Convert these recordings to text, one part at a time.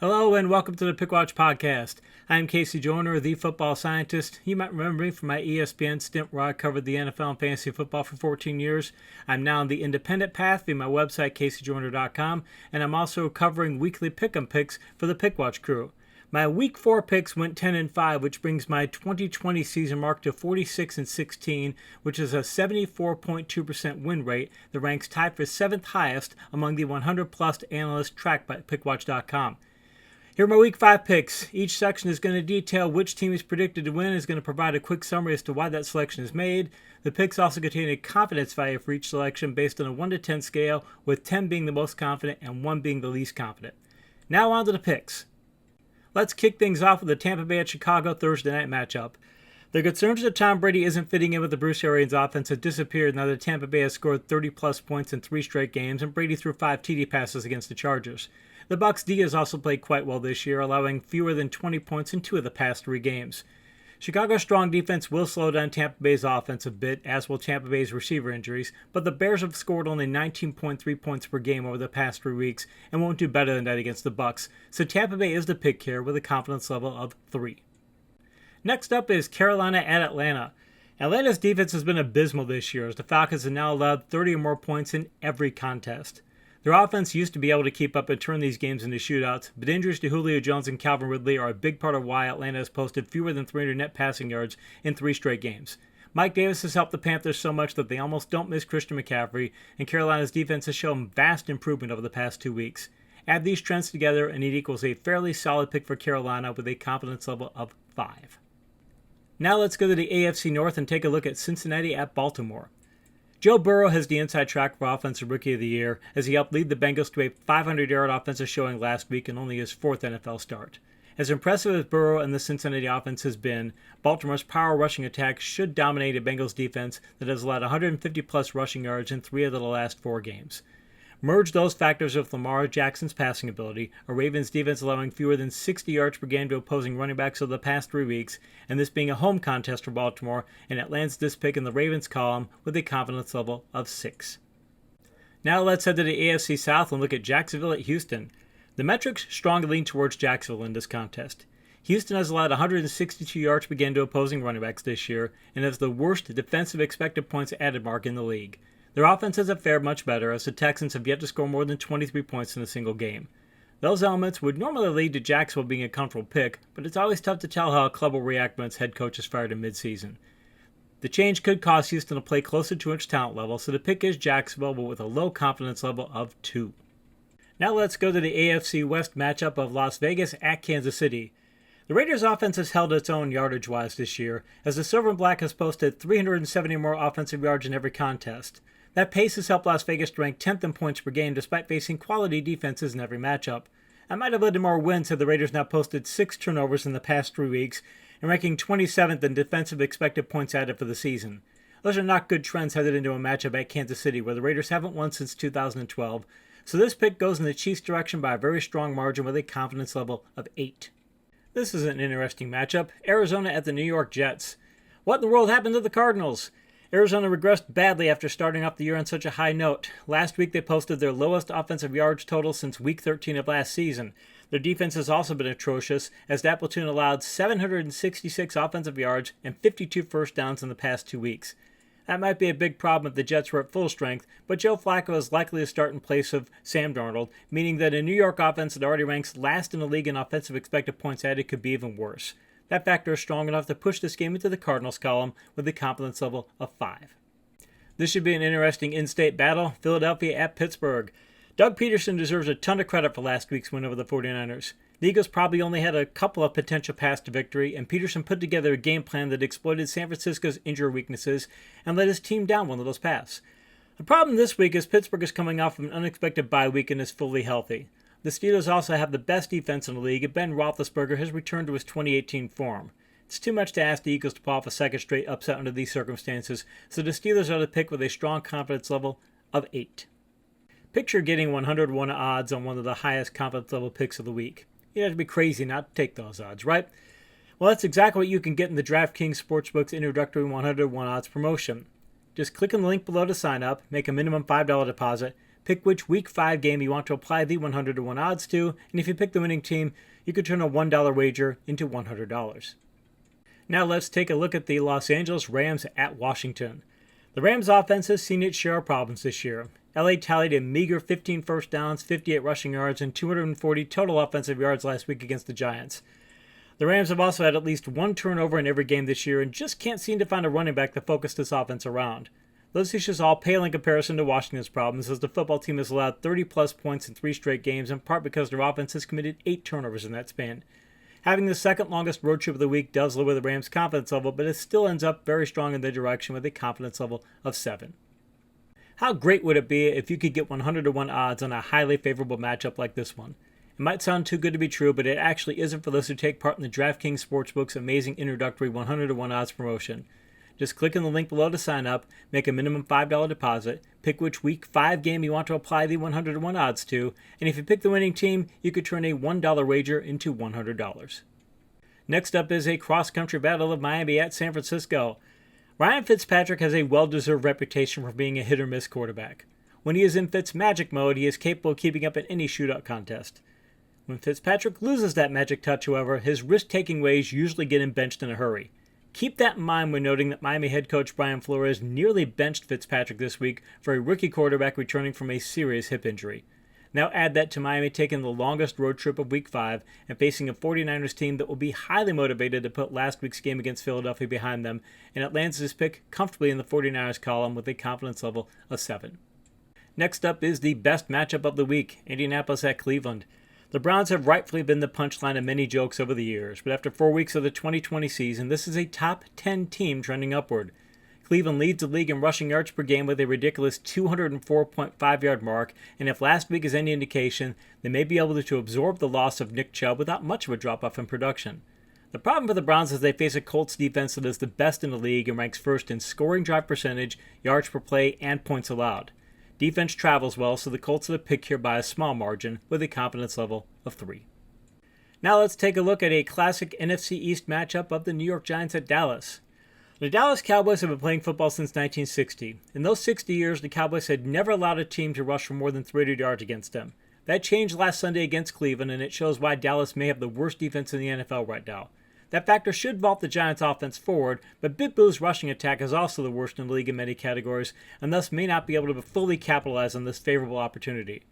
Hello and welcome to the Pickwatch podcast. I'm Joyner, the football scientist. You might remember me from my ESPN stint where I covered the NFL and fantasy football for 14 years. I'm now on the independent path via my website, CaseyJoyner.com, and I'm also covering weekly pick'em picks for the Pickwatch crew. My Week 4 picks went 10-5, which brings my 2020 season mark to 46-16, which is a 74.2% win rate that ranks tied for 7th highest among the 100-plus analysts tracked by Pickwatch.com. Here are my Week 5 picks. Each section is going to detail which team is predicted to win, is going to provide a quick summary as to why that selection is made. The picks also contain a confidence value for each selection based on a 1 to 10 scale, with 10 being the most confident and 1 being the least confident. Now on to the picks. Let's kick things off with the Tampa Bay at Chicago Thursday night matchup. The concerns that Tom Brady isn't fitting in with the Bruce Arians offense have disappeared now that Tampa Bay has scored 30-plus points in 3 straight games, and Brady threw 5 TD passes against the Chargers. The Bucs' D has also played quite well this year, allowing fewer than 20 points in 2 of the past 3 games. Chicago's strong defense will slow down Tampa Bay's offense a bit, as will Tampa Bay's receiver injuries, but the Bears have scored only 19.3 points per game over the past 3 weeks and won't do better than that against the Bucs, so Tampa Bay is the pick here with a confidence level of 3. Next up is Carolina at Atlanta. Atlanta's defense has been abysmal this year, as the Falcons have now allowed 30 or more points in every contest. Their offense used to be able to keep up and turn these games into shootouts, but injuries to Julio Jones and Calvin Ridley are a big part of why Atlanta has posted fewer than 300 net passing yards in 3 straight games. Mike Davis has helped the Panthers so much that they almost don't miss Christian McCaffrey, and Carolina's defense has shown vast improvement over the past 2 weeks. Add these trends together, and it equals a fairly solid pick for Carolina with a confidence level of 5. Now let's go to the AFC North and take a look at Cincinnati at Baltimore. Joe Burrow has the inside track for Offensive Rookie of the Year, as he helped lead the Bengals to a 500-yard offensive showing last week in only his 4th NFL start. As impressive as Burrow and the Cincinnati offense has been, Baltimore's power rushing attack should dominate a Bengals defense that has allowed 150-plus rushing yards in 3 of the last 4 games. Merge those factors with Lamar Jackson's passing ability, a Ravens defense allowing fewer than 60 yards per game to opposing running backs over the past 3 weeks, and this being a home contest for Baltimore, and it lands this pick in the Ravens column with a confidence level of 6. Now let's head to the AFC South and look at Jacksonville at Houston. The metrics strongly lean towards Jacksonville in this contest. Houston has allowed 162 yards per game to opposing running backs this year, and has the worst defensive expected points added mark in the league. Their offenses have fared much better, as the Texans have yet to score more than 23 points in a single game. Those elements would normally lead to Jacksonville being a comfortable pick, but it's always tough to tell how a club will react when its head coach is fired in midseason. The change could cause Houston to play closer to its talent level, so the pick is Jacksonville, but with a low confidence level of 2. Now let's go to the AFC West matchup of Las Vegas at Kansas City. The Raiders' offense has held its own yardage-wise this year, as the Silver and Black has posted 370 more offensive yards in every contest. That pace has helped Las Vegas rank 10th in points per game despite facing quality defenses in every matchup. That might have led to more wins had the Raiders now posted 6 turnovers in the past 3 weeks and ranking 27th in defensive expected points added for the season. Those are not good trends headed into a matchup at Kansas City where the Raiders haven't won since 2012, so this pick goes in the Chiefs' direction by a very strong margin with a confidence level of 8. This is an interesting matchup. Arizona at the New York Jets. What in the world happened to the Cardinals? Arizona regressed badly after starting off the year on such a high note. Last week they posted their lowest offensive yards total since Week 13 of last season. Their defense has also been atrocious, as that platoon allowed 766 offensive yards and 52 first downs in the past 2 weeks. That might be a big problem if the Jets were at full strength, but Joe Flacco is likely to start in place of Sam Darnold, meaning that a New York offense that already ranks last in the league in offensive expected points added could be even worse. That factor is strong enough to push this game into the Cardinals column with a confidence level of 5. This should be an interesting in-state battle. Philadelphia at Pittsburgh. Doug Peterson deserves a ton of credit for last week's win over the 49ers. The Eagles probably only had a couple of potential paths to victory, and Peterson put together a game plan that exploited San Francisco's injury weaknesses and led his team down one of those paths. The problem this week is Pittsburgh is coming off of an unexpected bye week and is fully healthy. The Steelers also have the best defense in the league, and Ben Roethlisberger has returned to his 2018 form. It's too much to ask the Eagles to pull off a second straight upset under these circumstances, so the Steelers are the pick with a strong confidence level of 8. Picture getting 101 odds on one of the highest confidence level picks of the week. You'd have to be crazy not to take those odds, right? Well, that's exactly what you can get in the DraftKings Sportsbook's introductory 101 odds promotion. Just click on the link below to sign up, make a minimum $5 deposit, Pick which Week 5 game you want to apply the 100 to 1 odds to, and if you pick the winning team, you could turn a $1 wager into $100. Now let's take a look at the Los Angeles Rams at Washington. The Rams' offense has seen its share of problems this year. LA tallied a meager 15 first downs, 58 rushing yards, and 240 total offensive yards last week against the Giants. The Rams have also had at least one turnover in every game this year and just can't seem to find a running back to focus this offense around. Those issues all pale in comparison to Washington's problems, as the football team has allowed 30-plus points in 3 straight games, in part because their offense has committed 8 turnovers in that span. Having the second longest road trip of the week does lower the Rams' confidence level, but it still ends up very strong in their direction with a confidence level of 7. How great would it be if you could get 100 to 1 odds on a highly favorable matchup like this one? It might sound too good to be true, but it actually isn't for those who take part in the DraftKings Sportsbook's amazing introductory 100 to 1 odds promotion. Just click on the link below to sign up, make a minimum $5 deposit, pick which Week 5 game you want to apply the 100 to 1 odds to, and if you pick the winning team, you could turn a $1 wager into $100. Next up is a cross-country battle of Miami at San Francisco. Ryan Fitzpatrick has a well-deserved reputation for being a hit-or-miss quarterback. When he is in Fitzmagic mode, he is capable of keeping up in any shootout contest. When Fitzpatrick loses that magic touch, however, his risk-taking ways usually get him benched in a hurry. Keep that in mind when noting that Miami head coach Brian Flores nearly benched Fitzpatrick this week for a rookie quarterback returning from a serious hip injury. Now add that to Miami taking the longest road trip of Week 5 and facing a 49ers team that will be highly motivated to put last week's game against Philadelphia behind them, and it lands his pick comfortably in the 49ers column with a confidence level of 7. Next up is the best matchup of the week, Indianapolis at Cleveland. The Browns have rightfully been the punchline of many jokes over the years, but after 4 weeks of the 2020 season, this is a top 10 team trending upward. Cleveland leads the league in rushing yards per game with a ridiculous 204.5-yard mark, and if last week is any indication, they may be able to absorb the loss of Nick Chubb without much of a drop-off in production. The problem for the Browns is they face a Colts defense that is the best in the league and ranks first in scoring drive percentage, yards per play, and points allowed. Defense travels well, so the Colts are the pick here by a small margin with a confidence level of 3. Now let's take a look at a classic NFC East matchup of the New York Giants at Dallas. The Dallas Cowboys have been playing football since 1960. In those 60 years, the Cowboys had never allowed a team to rush for more than 300 yards against them. That changed last Sunday against Cleveland, and it shows why Dallas may have the worst defense in the NFL right now. That factor should vault the Giants' offense forward, but Big Boo's rushing attack is also the worst in the league in many categories, and thus may not be able to fully capitalize on this favorable opportunity.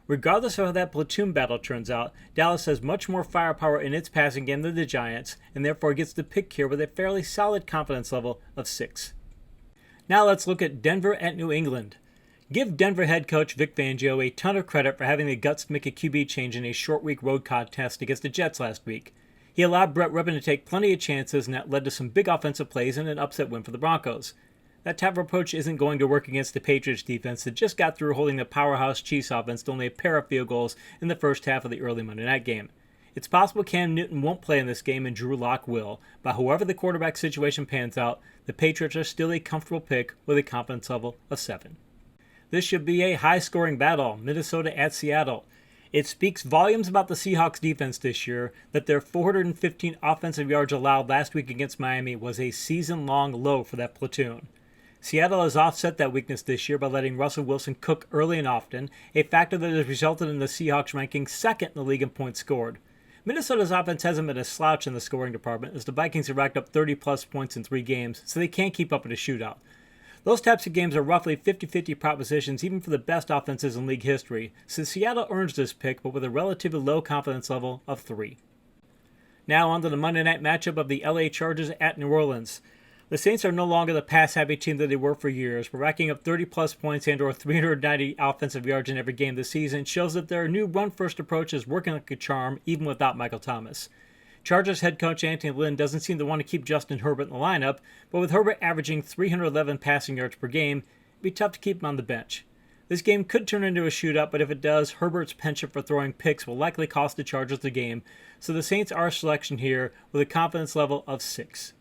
Regardless of how that platoon battle turns out, Dallas has much more firepower in its passing game than the Giants, and therefore gets the pick here with a fairly solid confidence level of 6. Now let's look at Denver at New England. Give Denver head coach Vic Fangio a ton of credit for having the guts to make a QB change in a short week road contest against the Jets last week. He allowed Brett Rippon to take plenty of chances, and that led to some big offensive plays and an upset win for the Broncos. That type of approach isn't going to work against the Patriots defense that just got through holding the powerhouse Chiefs offense to only a pair of field goals in the first half of the early Monday night game. It's possible Cam Newton won't play in this game and Drew Lock will, but however the quarterback situation pans out, the Patriots are still a comfortable pick with a confidence level of 7. This should be a high-scoring battle, Minnesota at Seattle. It speaks volumes about the Seahawks defense this year that their 415 offensive yards allowed last week against Miami was a season-long low for that platoon. Seattle has offset that weakness this year by letting Russell Wilson cook early and often, a factor that has resulted in the Seahawks ranking second in the league in points scored. Minnesota's offense hasn't been a slouch in the scoring department, as the Vikings have racked up 30-plus points in 3 games, so they can't keep up in a shootout. Those types of games are roughly 50-50 propositions even for the best offenses in league history, so Seattle earns this pick, but with a relatively low confidence level of 3. Now on to the Monday night matchup of the LA Chargers at New Orleans. The Saints are no longer the pass-happy team that they were for years, but racking up 30-plus points and or 390 offensive yards in every game this season shows that their new run-first approach is working like a charm even without Michael Thomas. Chargers head coach Anthony Lynn doesn't seem to want to keep Justin Herbert in the lineup, but with Herbert averaging 311 passing yards per game, it'd be tough to keep him on the bench. This game could turn into a shootout, but if it does, Herbert's penchant for throwing picks will likely cost the Chargers the game, so the Saints are a selection here with a confidence level of 6.